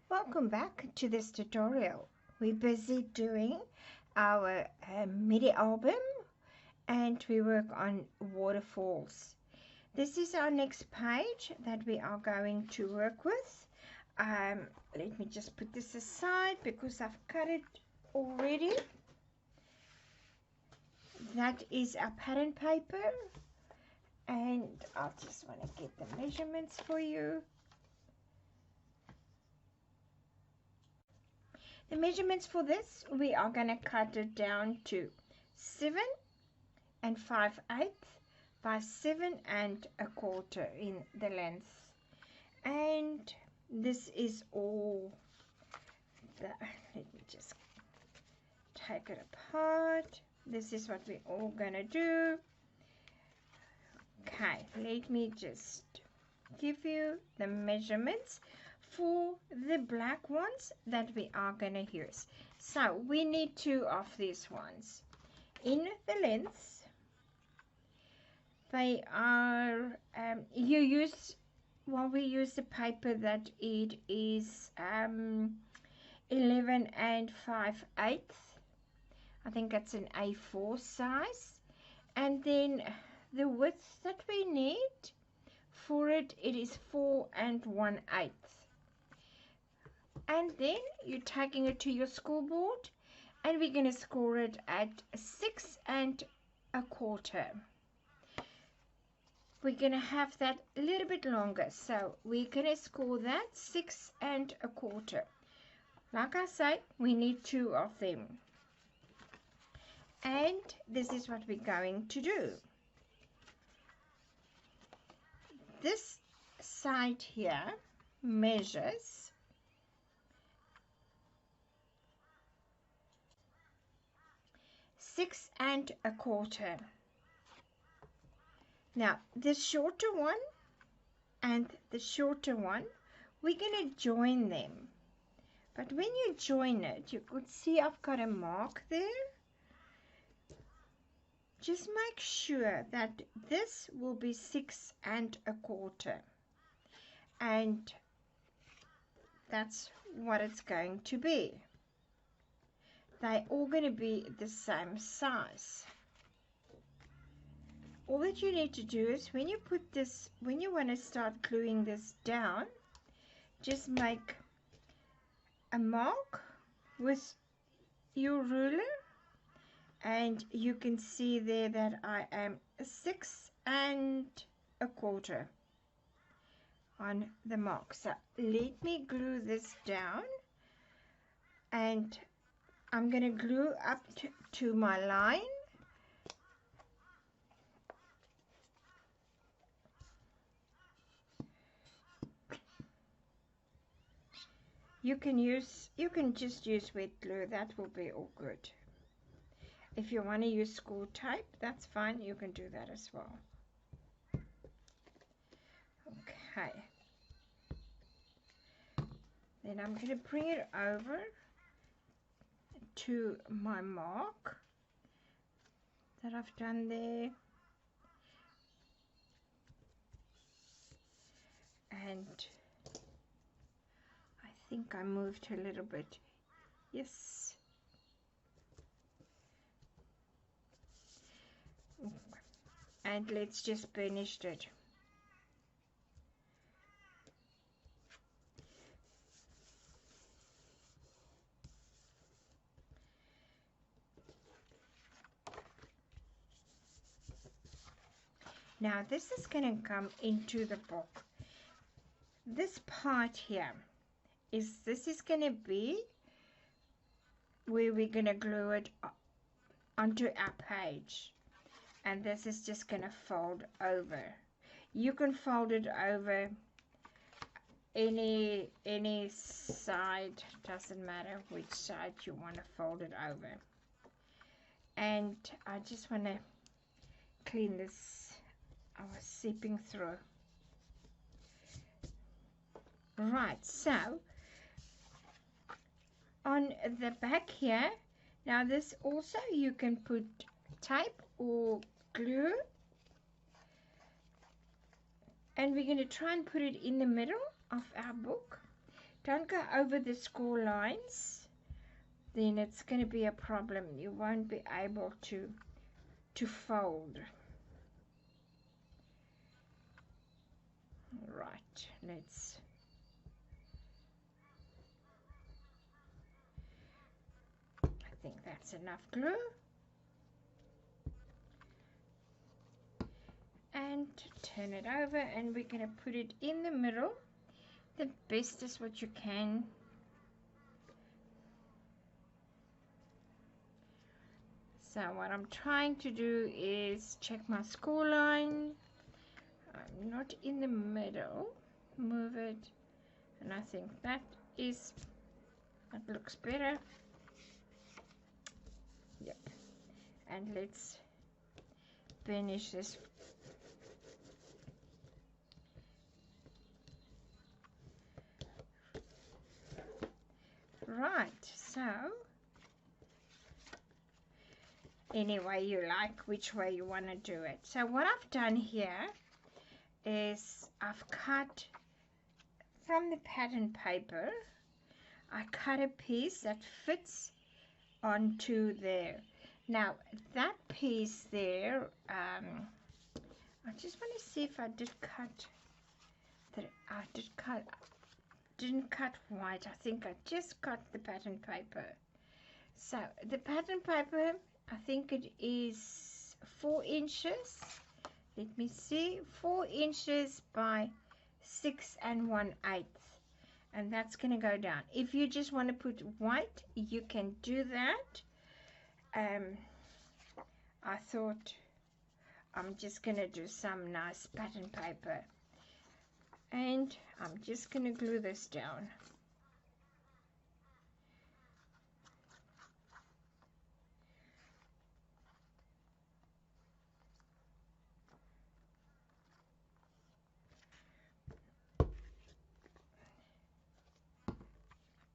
Welcome back to this tutorial. We're busy doing our MIDI album and we work on waterfalls. This is our next page that we are going to work with. Let me just put this aside because I've cut it already. That is our pattern paper, and I just want to get the measurements for you. The measurements for this, we are going to cut it down to 7 5/8 by 7 1/4 in the length. And this is all let me just take it apart. This is what we're all going to do. Okay, let me just give you the measurements for the black ones that we are going to use. So we need 2 of these ones. In the lengths, they are, we use the paper that it is 11 5/8. I think that's an A4 size. And then the width that we need for it is 4 1/8. And then you're taking it to your scoreboard, and we're going to score it at 6 1/4. We're going to have that a little bit longer, so we're going to score that 6 1/4. Like I said, we need 2 of them. And this is what we're going to do. This side here measures 6 1/4. Now the shorter one and the shorter one, we're going to join them. But when you join it, you could see I've got a mark there. Just make sure that this will be 6 1/4. And that's what it's going to be. They're all going to be the same size. All that you need to do is when you want to start gluing this down, just make a mark with your ruler, and you can see there that I am 6 1/4 on the mark. So let me glue this down, and I'm going to glue up to my line. You can just use wet glue, that will be all good. If you want to use school tape, that's fine, you can do that as well. Okay. Then I'm going to bring it over to my mark that I've done there. And I think I moved a little bit. Yes. And let's just finish it. Now this is going to come into the book. This part here is going to be where we're going to glue it onto our page, and this is just going to fold over. You can fold it over any side, doesn't matter which side you want to fold it over. And I just want to clean this. I was seeping through. Right, so on the back here, now this also you can put tape or glue, and we're going to try and put it in the middle of our book Don't go over the score lines, then it's going to be a problem. You won't be able to fold. Right, let's I think that's enough glue. And turn it over, and we're going to put it in the middle the best as what you can. So what I'm trying to do is check my score line. I'm not in the middle. Move it, and I think that looks better. Yep. And let's finish this. Right, so any way you like, which way you want to do it. So what I've done here is I've cut from the pattern paper, I cut a piece that fits onto there. Now that piece there, I just want to see if I did cut that. Didn't cut white. I think I just cut the pattern paper. So the pattern paper, I think it is 4 inches. Let me see, 4 inches by 6 1/8, and that's going to go down. If you just want to put white, you can do that. I thought I'm just going to do some nice pattern paper, and I'm just going to glue this down.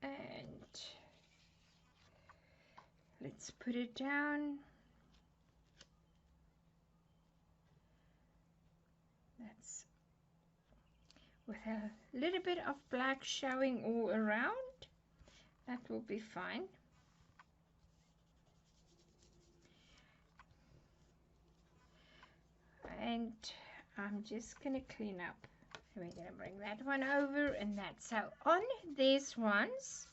And let's put it down. That's with a little bit of black showing all around. That will be fine. And I'm just going to clean up. We're going to bring that one over and that. So on these ones,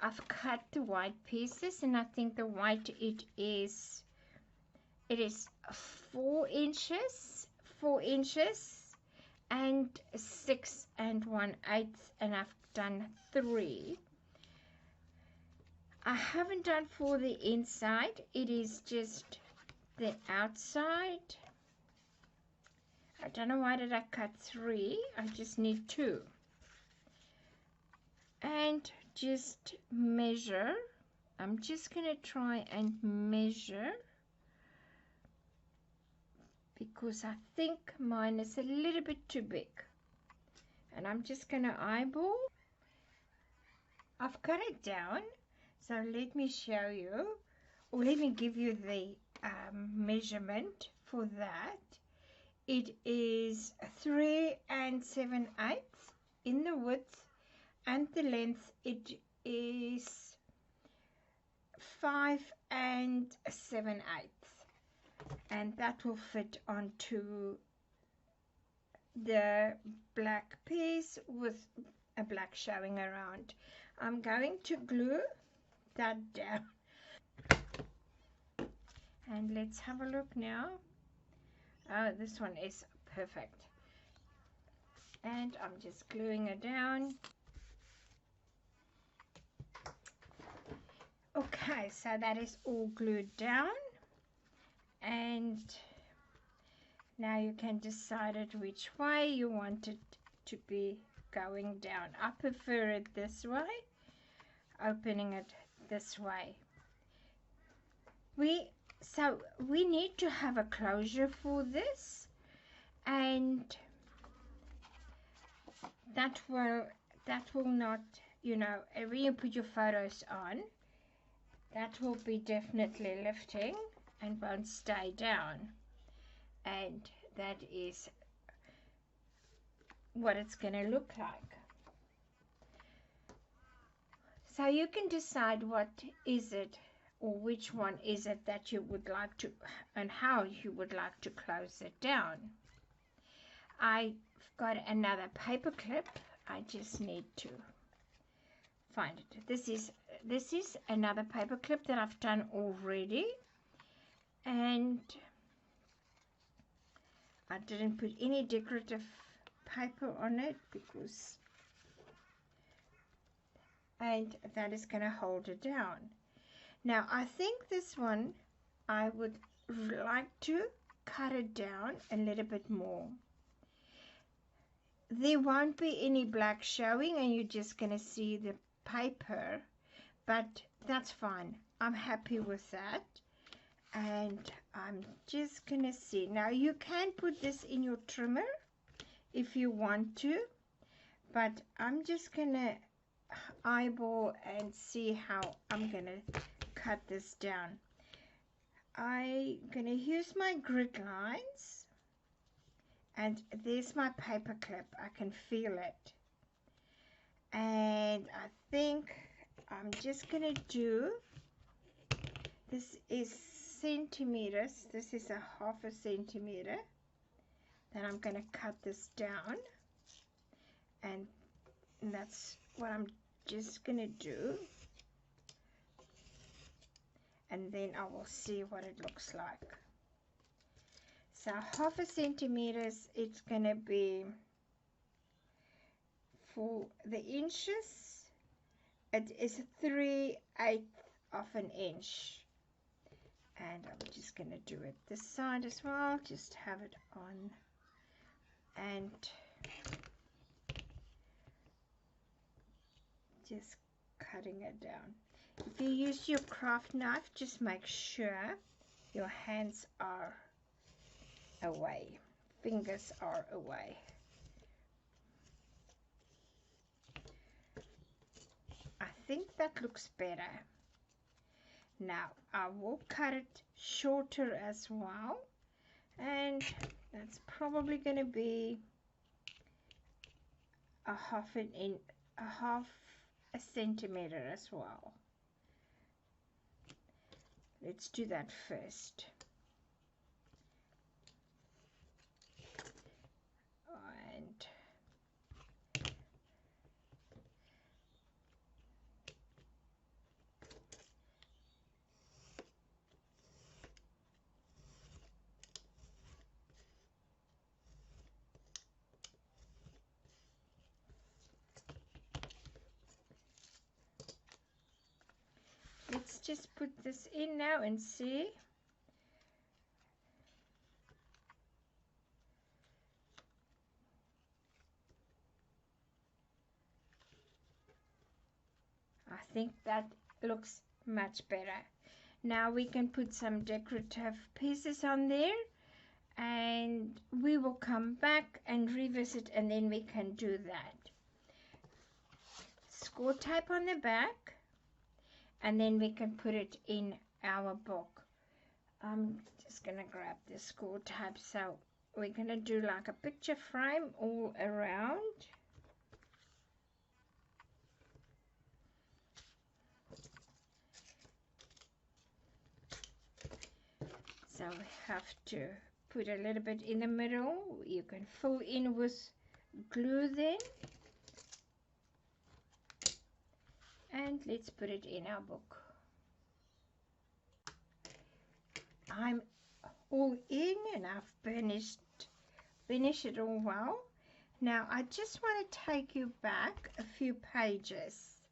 I've cut the white pieces, and I think the white it is 4 inches, and 6 1/8, and I've done 3. I haven't done for the inside, it is just the outside. I don't know why did I cut 3, I just need 2. And just measure. I'm just going to try and measure, because I think mine is a little bit too big. And I'm just going to eyeball. I've cut it down, so let me show you, or let me give you the measurement for that. It is 3 7/8 in the width, and the length it is 5 7/8, and that will fit onto the black piece with a black showing around. I'm going to glue that down, and let's have a look now. Oh, this one is perfect, and I'm just gluing it down. Okay, so that is all glued down, and now you can decide it which way you want it to be going down. I prefer it this way, opening it this way. We need to have a closure for this, and that will not, you know, when you put your photos on, that will be definitely lifting and won't stay down, and that is what it's going to look like. So you can decide what is it or which one is it that you would like to and how you would like to close it down. I've got another paper clip. I just need to find it. This is another paper clip that I've done already, and I didn't put any decorative paper on it because, and that is going to hold it down. Now I think this one I would like to cut it down a little bit more. There won't be any black showing and you're just going to see the paper, but that's fine. I'm happy with that. And I'm just going to see. Now you can put this in your trimmer if you want to, but I'm just going to eyeball and see how I'm going to cut this down. I'm going to use my grid lines, and there's my paper clip. I can feel it. And I think I'm just going to do, this is centimeters. This is a 1/2 centimeter. Then I'm going to cut this down. And that's what I'm just going to do. And then I will see what it looks like. So 1/2 centimeters, it's going to be, for the inches, it is 3/8 of an inch. And I'm just going to do it this side as well, just have it on, and just cutting it down. If you use your craft knife, just make sure your hands are away, fingers are away. I think that looks better. Now I will cut it shorter as well, and that's probably going to be a 1/2 centimeter as well. Let's do that first. And let's just put this in now and see. I think that looks much better. Now we can put some decorative pieces on there, and we will come back and revisit, and then we can do that. Score tape on the back, and then we can put it in our book. I'm just going to grab the score tape. So we're going to do like a picture frame all around. So we have to put a little bit in the middle. You can fill in with glue then. And let's put it in our book. I'm all in, and I've finished it all well. Now I just want to take you back a few pages.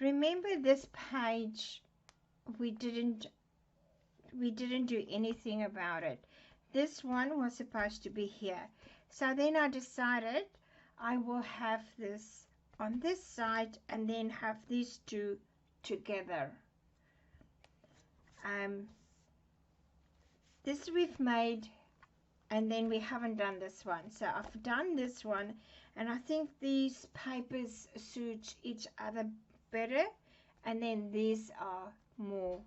Remember this page, we didn't do anything about it. This one was supposed to be here. So then I decided I will have this on this side and then have these two together. This we've made, and then we haven't done this one. So I've done this one, and I think these papers suit each other better, and then these are more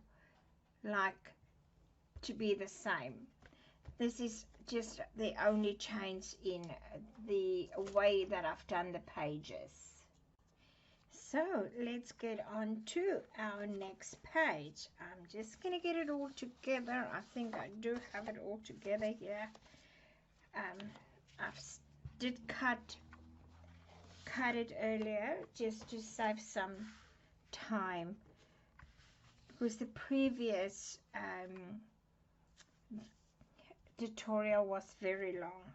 like to be the same. This is just the only change in the way that I've done the pages. So let's get on to our next page. I'm just going to get it all together. I think I do have it all together here. Did cut it earlier just to save some time, because the previous tutorial was very long.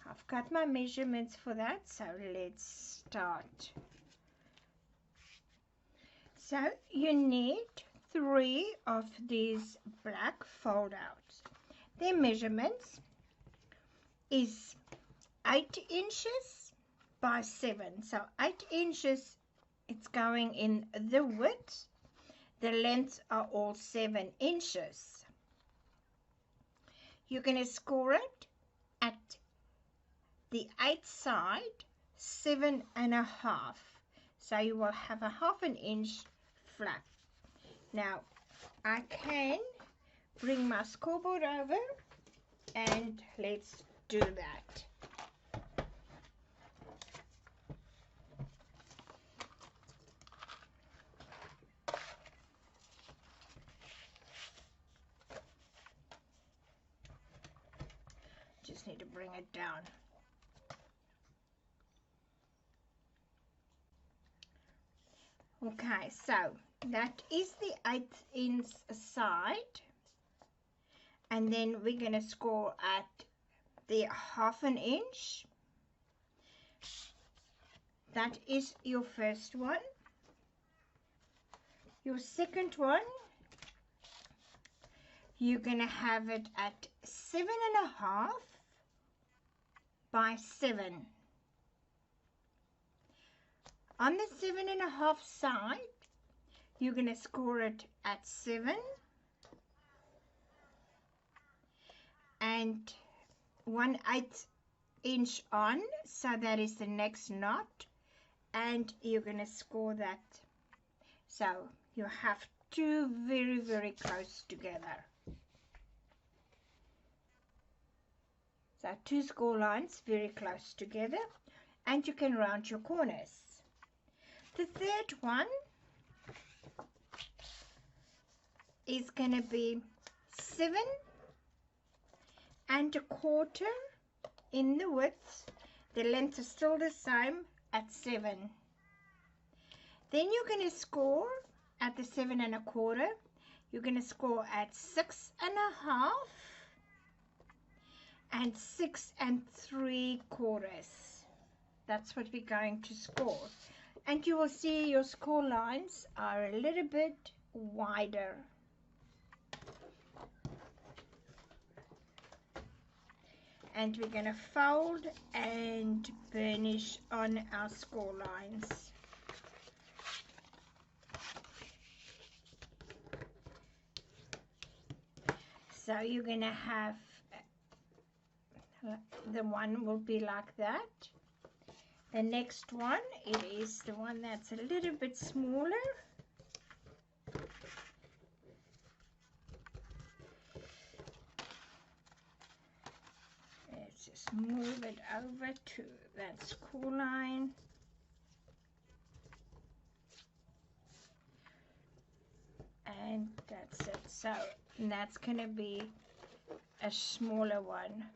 I've got my measurements for that, so let's start. So you need 3 of these black fold outs. Their measurements is 8 inches by 7. So 8 inches, it's going in the width. The lengths are all 7 inches. You're going to score it at the 8th side, 7.5. So you will have a ½ inch flap. Now I can bring my scoreboard over and let's do that. Just need to bring it down. Okay, so that is the 8th inch side, and then we're going to score at the ½ inch. That is your first one. Your second one, you're going to have it at 7.5 by 7. On the 7.5 side, you're going to score it at 7 and 1/8 inch on, so that is the next knot, and you're going to score that. So you have 2 very, very close together. So 2 score lines very close together, and you can round your corners. The third one is going to be 7.25 in the width. The length is still the same at 7. Then you're going to score at the 7.25. You're going to score at 6.5 and 6.75. That's what we're going to score. And you will see your score lines are a little bit wider. And we're going to fold and burnish on our score lines. So you're going to have, the one will be like that. The next one, it is the one that's a little bit smaller. Let's just move it over to that score line. And that's it. So that's going to be a smaller one.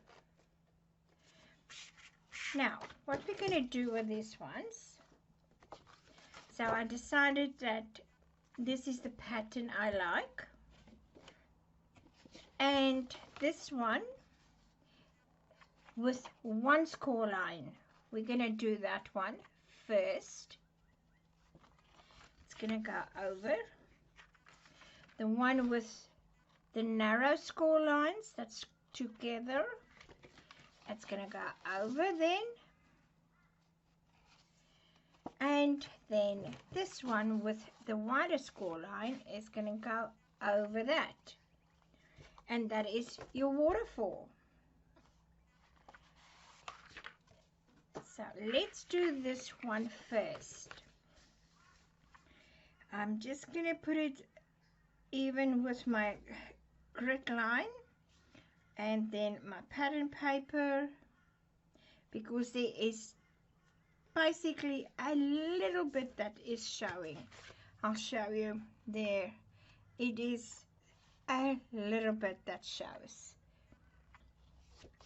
Now, what we're going to do with these ones, so I decided that this is the pattern I like, and this one with 1 score line, we're going to do that one first. It's going to go over. The one with the narrow score lines, that's together. It's going to go over then, and then this one with the wider score line is going to go over that, and that is your waterfall. So let's do this one first. I'm just going to put it even with my grit line, and then my pattern paper, because there is basically a little bit that is showing. I'll show you there. It is a little bit that shows.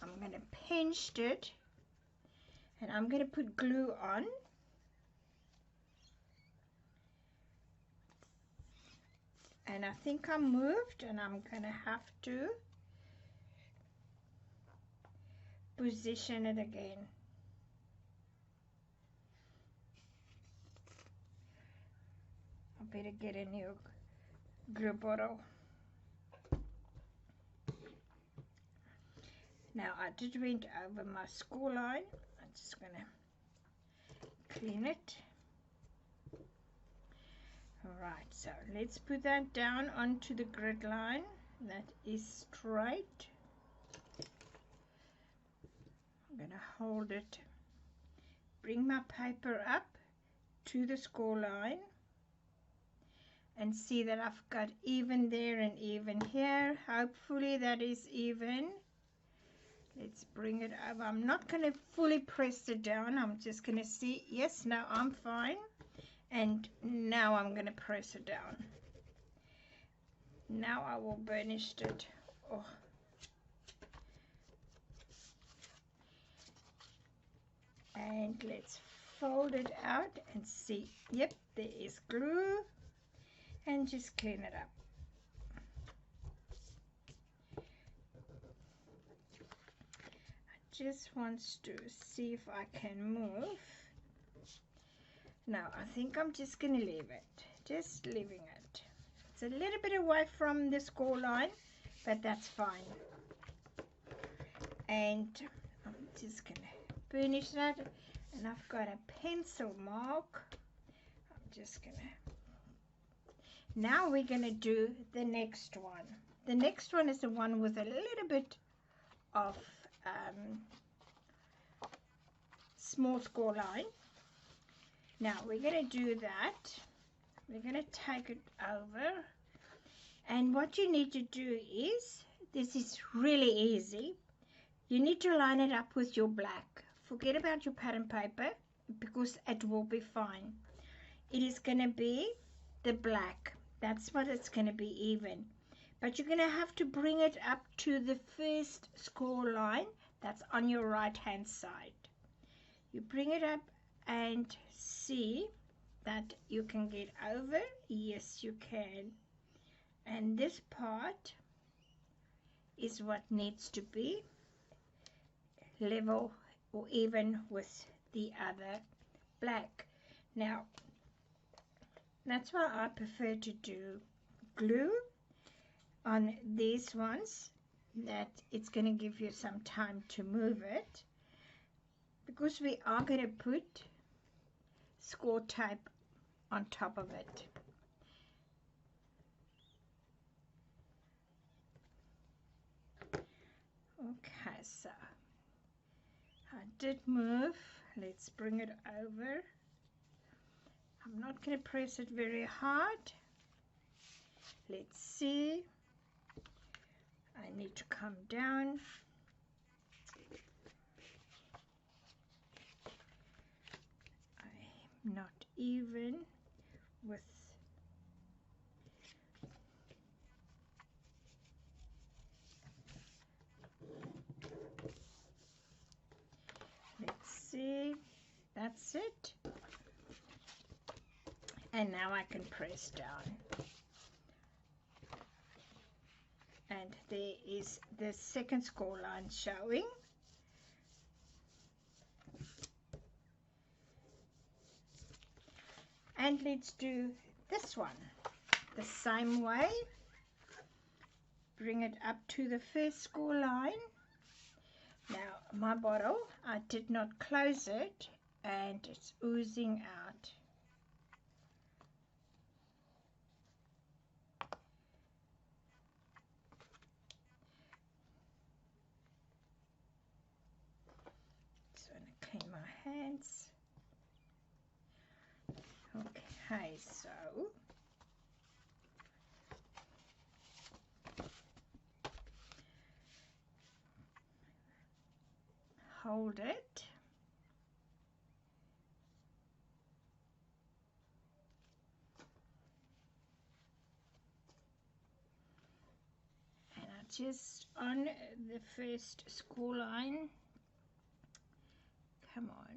I'm going to pinch it and I'm going to put glue on. And I think I moved, and I'm going to have to position it again. I better get a new glue bottle. Now I did went over my score line. I'm just going to clean it. Alright, so let's put that down onto the grid line. That is straight. I'm going to hold it, bring my paper up to the score line, and see that I've got even there and even here. Hopefully that is even. Let's bring it up. I'm not going to fully press it down. I'm just going to see, yes, now I'm fine. And now I'm going to press it down. Now I will burnish it. Oh. And let's fold it out and see. Yep, there is glue. And just clean it up. I just want to see if I can move. Now I think I'm just going to leave it. Just leaving it. It's a little bit away from the score line, but that's fine. And I'm just going to burnish that. And I've got a pencil mark. I'm just going to... Now we're going to do the next one. The next one is the one with a little bit of small score line. Now we're going to do that. We're going to take it over. And what you need to do is, this is really easy. You need to line it up with your black. Forget about your pattern paper because it will be fine. It is going to be the black. That's what it's going to be even. But you're going to have to bring it up to the first score line that's on your right hand side. You bring it up and see that you can get over. Yes, you can. And this part is what needs to be level or even with the other black. Now, that's why I prefer to do glue on these ones, that it's going to give you some time to move it, because we are going to put score tape on top of it. Okay, so I did move. Let's bring it over. I'm not going to press it very hard. Let's see. I need to come down. I'm not even with let's see, that's it. And now I can press down. And there is the second score line showing. And let's do this one the same way. Bring it up to the first score line. Now my bottle, I did not close it and it's oozing out. Just want to clean my hands. Okay, so hold it just on the first score line. Come on.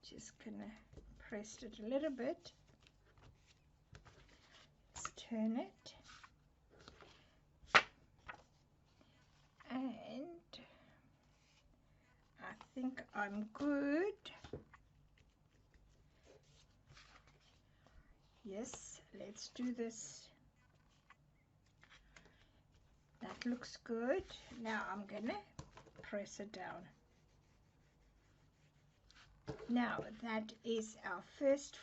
Just gonna press it a little bit. Let's turn it. And I think I'm good. Yes, let's do this. That looks good. Now I'm gonna press it down. Now that is our first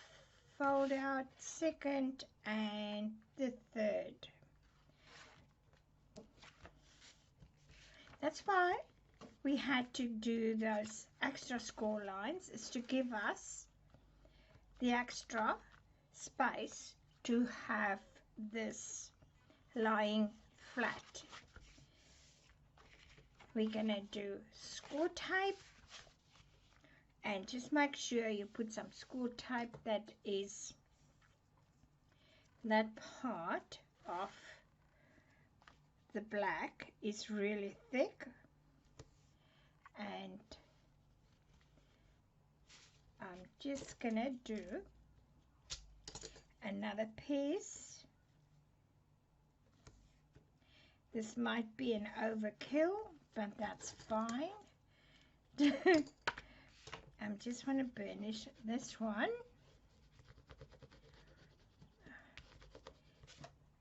fold out, second and the third. That's why we had to do those extra score lines, is to give us the extra space to have this lying flat. We're gonna do score tape, and just make sure you put some score tape that is that part of the black is really thick, and I'm just gonna do another piece. This might be an overkill, but that's fine. I just want to burnish this one.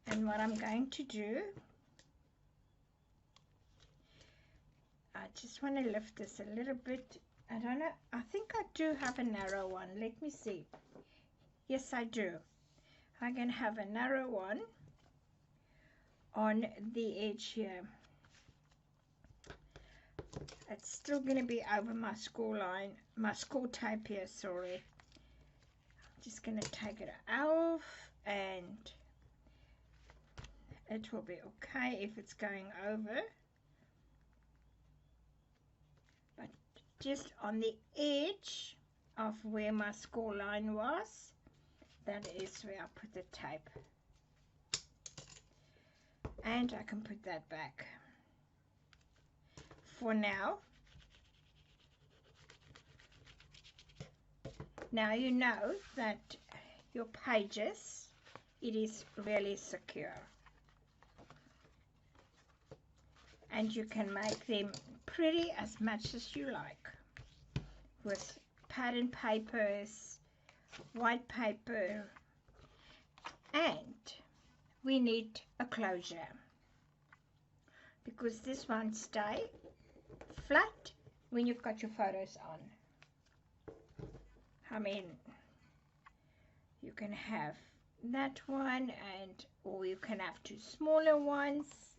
And what I'm going to do, I just want to lift this a little bit. I don't know, I think I do have a narrow one. Let me see. Yes, I do. I'm going to have a narrow one on the edge here. It's still going to be over my score line, my score tape here, sorry. I'm just going to take it off, and it will be okay if it's going over. But just on the edge of where my score line was, that is where I put the tape. And I can put that back. For now. Now you know that your pages, it is really secure. And you can make them pretty as much as you like. With pattern papers, white paper, and we need a closure. Because this won't stay flat when you've got your photos on. I mean, you can have that one, and or you can have two smaller ones.